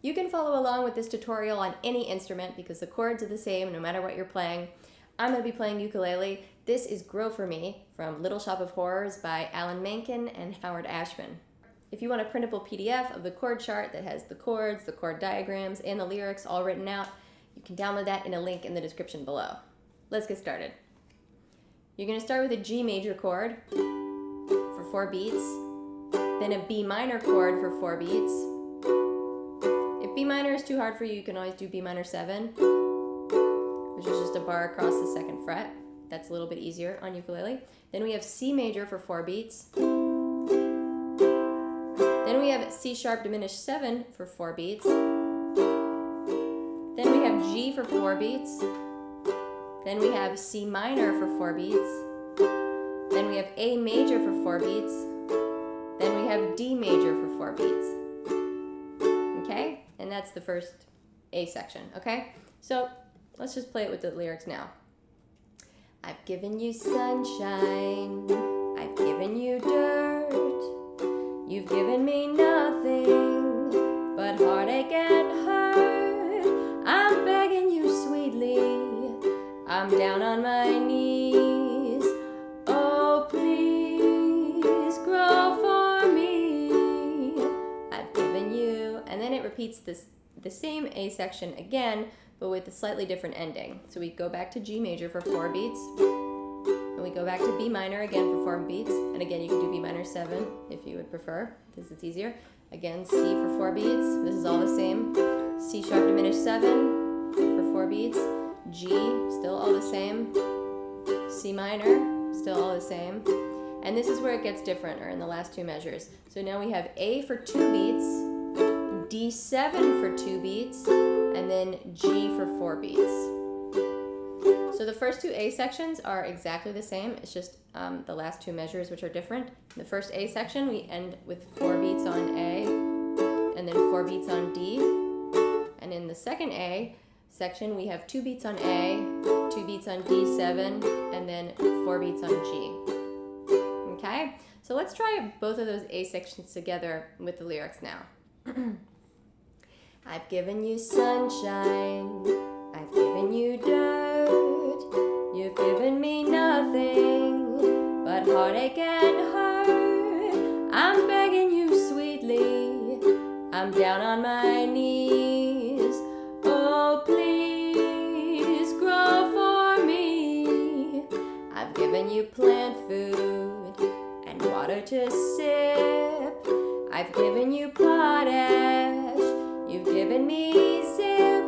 You can follow along with this tutorial on any instrument because the chords are the same no matter what you're playing. I'm going to be playing ukulele. This is Grow For Me from Little Shop of Horrors by Alan Menken and Howard Ashman. If you want a printable PDF of the chord chart that has the chords, the chord diagrams, and the lyrics all written out, you can download that in a link in the description below. Let's get started. You're going to start with a G major chord for 4 beats, then a B minor chord for 4 beats. If B minor is too hard for you, you can always do B minor 7, which is just a bar across the 2nd fret. That's a little bit easier on ukulele. Then we have C major for 4 beats. Then we have C sharp diminished 7 for 4 beats. Then we have G for 4 beats. Then we have C minor for 4 beats. Then we have A major for 4 beats. Then we have D major for 4 beats. Okay? And that's the first A section, okay? So let's just play it with the lyrics now. I've given you sunshine. I've given you dirt. You've given me nothing but heartache and hurt. I'm begging you sweetly. I'm down on my knees. Oh, please grow for me. I've given you. And then it repeats the same A section again, but with a slightly different ending. So we go back to G major for 4 beats. And we go back to B minor again for 4 beats. And again, you can do B minor 7 if you would prefer, because it's easier. Again, C for 4 beats. This is all the same. C sharp diminished 7 for 4 beats. G, still all the same. C minor, still all the same. And this is where it gets different, or in the last 2 measures. So now we have A for 2 beats, D7 for 2 beats, and then G for 4 beats. So the first 2 A sections are exactly the same. It's just the last 2 measures which are different. In the first A section, we end with 4 beats on A, and then 4 beats on D. And in the second A section, we have 2 beats on A, 2 beats on D7, and then 4 beats on G. Okay? So let's try both of those A sections together with the lyrics now. I've given you sunshine, I've given you dirt, you've given me nothing but heartache and hurt. I'm begging you sweetly, I'm down on my knees. Oh, please grow for me. I've given you plant food and water to sip. I've given you potash, you've given me zip.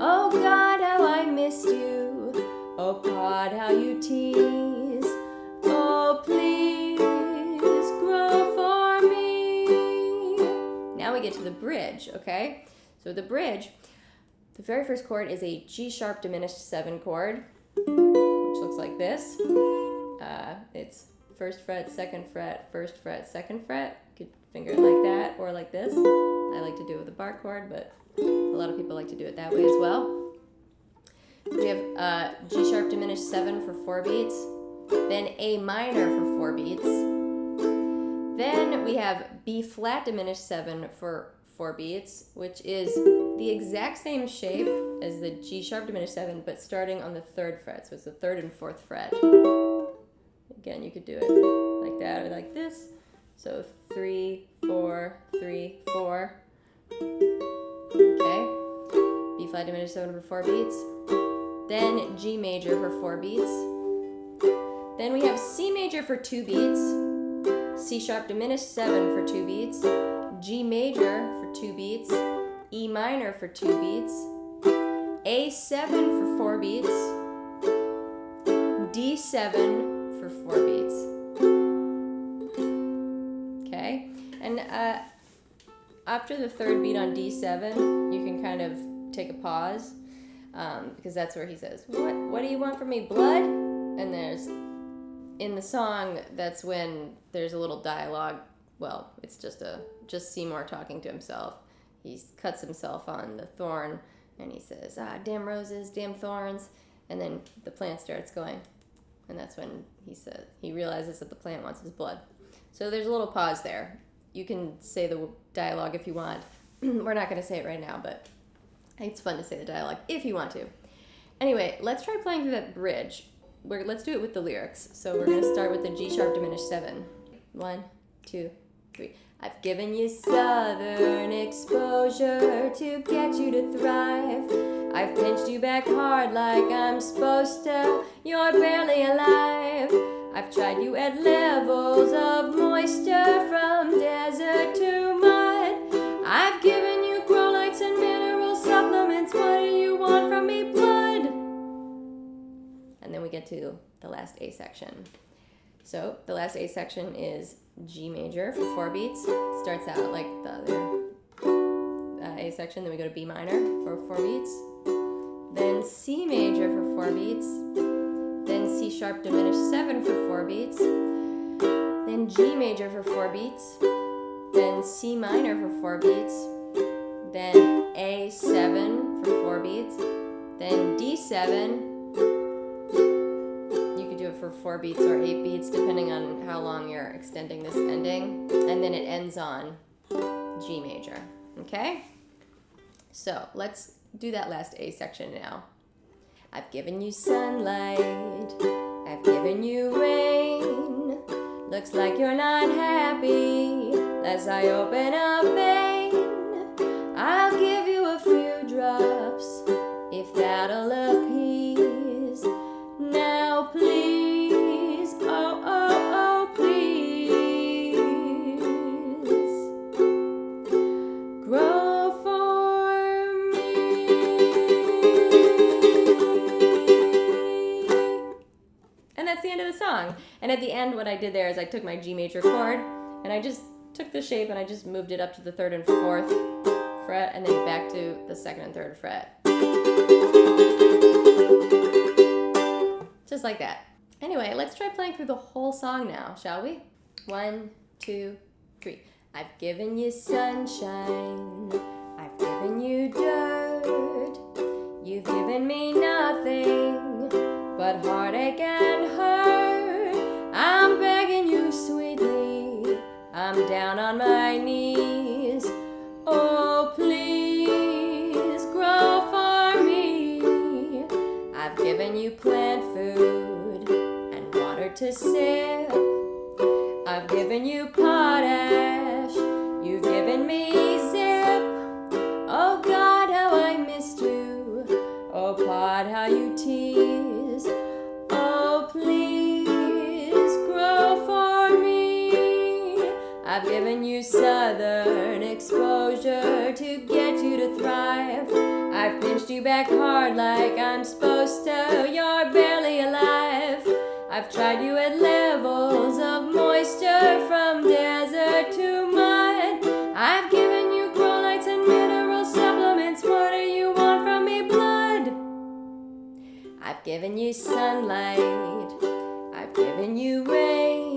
Oh God, how I missed you. Oh Pod, how you tease. Oh, please grow for me. Now we get to the bridge, okay? So the bridge, the very first chord is a G sharp diminished 7 chord, which looks like this. It's 1st fret, 2nd fret, 1st fret, 2nd fret. You could finger it like that or like this. I like to do it with a bar chord, but a lot of people like to do it that way as well. We have G sharp diminished 7 for 4 beats, then A minor for 4 beats. Then we have B flat diminished 7 for 4 beats, which is the exact same shape as the G sharp diminished 7, but starting on the 3rd fret. So it's the 3rd and 4th fret. Again, you could do it like that or like this. So 3, 4, 3, 4. Okay. B flat diminished 7 for 4 beats. Then G major for 4 beats. Then we have C major for 2 beats. C sharp diminished 7 for 2 beats. G major for 2 beats. E minor for 2 beats. A7 for 4 beats. D7 for 4 beats. Okay? And after the 3rd beat on D7, you can kind of take a pause, because that's where he says, what do you want from me, blood? And there's, in the song, that's when there's a little dialogue. Well, it's just Seymour talking to himself. He cuts himself on the thorn, and he says, damn roses, damn thorns. And then the plant starts going. And that's when he realizes that the plant wants his blood. So there's a little pause there. You can say the dialogue if you want. We're not going to say it right now, but it's fun to say the dialogue if you want to. Anyway, let's try playing through that bridge. Let's do it with the lyrics. So we're going to start with the G sharp diminished 7. 1, 2, 3. I've given you southern exposure to get you to thrive. I've pinched you back hard like I'm supposed to. You're barely alive. I've tried you at levels of moisture from desert to mud. I've given you grow lights and mineral supplements. What do you want from me, blood? And then we get to the last A section. So the last A section is G major for 4 beats. It starts out like the other A section. Then we go to B minor for 4 beats. Then C major for 4 beats. Then C sharp diminished 7 for 4 beats. Then G major for 4 beats. Then C minor for 4 beats. Then A7 for 4 beats. Then D7. For 4 beats or 8 beats, depending on how long you're extending this ending. And then it ends on G major. Okay? So let's do that last A section now. I've given you sunlight. I've given you rain. Looks like you're not happy. As I open a vein, I'll give you a few drops if that'll appease. Now please, oh, oh, oh, please, grow for me. And that's the end of the song. And at the end, what I did there is I took my G major chord, and I just took the shape and I just moved it up to the 3rd and 4th fret, and then back to the 2nd and 3rd fret. Just like that. Anyway, let's try playing through the whole song now, shall we? 1, 2, 3. I've given you sunshine. I've given you dirt. You've given me nothing but heartache and hurt. I'm begging you sweetly. I'm down on my knees. Oh, please grow for me. I've given you plant food and water to sip. I've given you potash. You've given me zip. Oh God, how I missed you. Oh Pod, how you tease. Oh please grow for me. I've given you southern exposure to get you to thrive. I've pinched you back hard like I'm supposed to. You're barely alive. I've tried you at levels of moisture from desert to mud. I've given you grow lights and mineral supplements. What do you want from me, blood? I've given you sunlight. I've given you rain.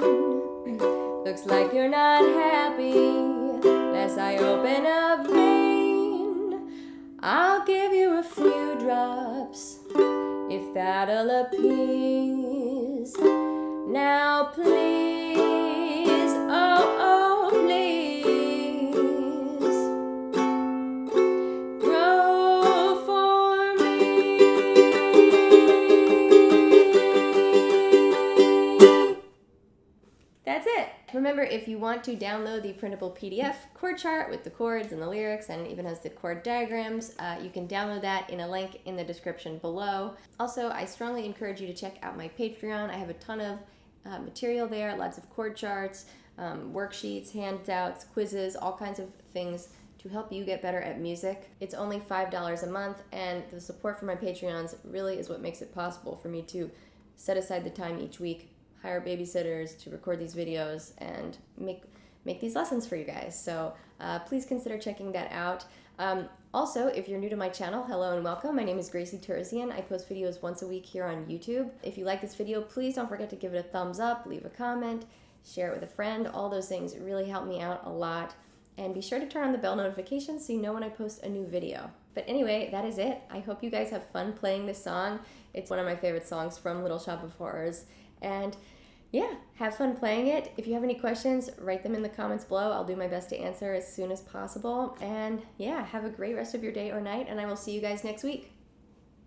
Looks like you're not happy. As I open a vein, I'll give you a few drops if that'll appease. Now please, oh, oh, please, grow for me. That's it. Remember, if you want to download the printable PDF chord chart with the chords and the lyrics, and it even has the chord diagrams, you can download that in a link in the description below. Also, I strongly encourage you to check out my Patreon. I have a ton of material there, lots of chord charts, worksheets, handouts, quizzes, all kinds of things to help you get better at music. It's only $5 a month, and the support from my Patreons really is what makes it possible for me to set aside the time each week, hire babysitters to record these videos, and make these lessons for you guys. So please consider checking that out. Also, if you're new to my channel, hello and welcome. My name is Gracie Terzian. I post videos once a week here on YouTube. If you like this video, please don't forget to give it a thumbs up, leave a comment, share it with a friend. All those things really help me out a lot. And be sure to turn on the bell notifications so you know when I post a new video. But anyway, that is it. I hope you guys have fun playing this song. It's one of my favorite songs from Little Shop of Horrors. And yeah, have fun playing it. If you have any questions, write them in the comments below. I'll do my best to answer as soon as possible. And yeah, have a great rest of your day or night, and I will see you guys next week.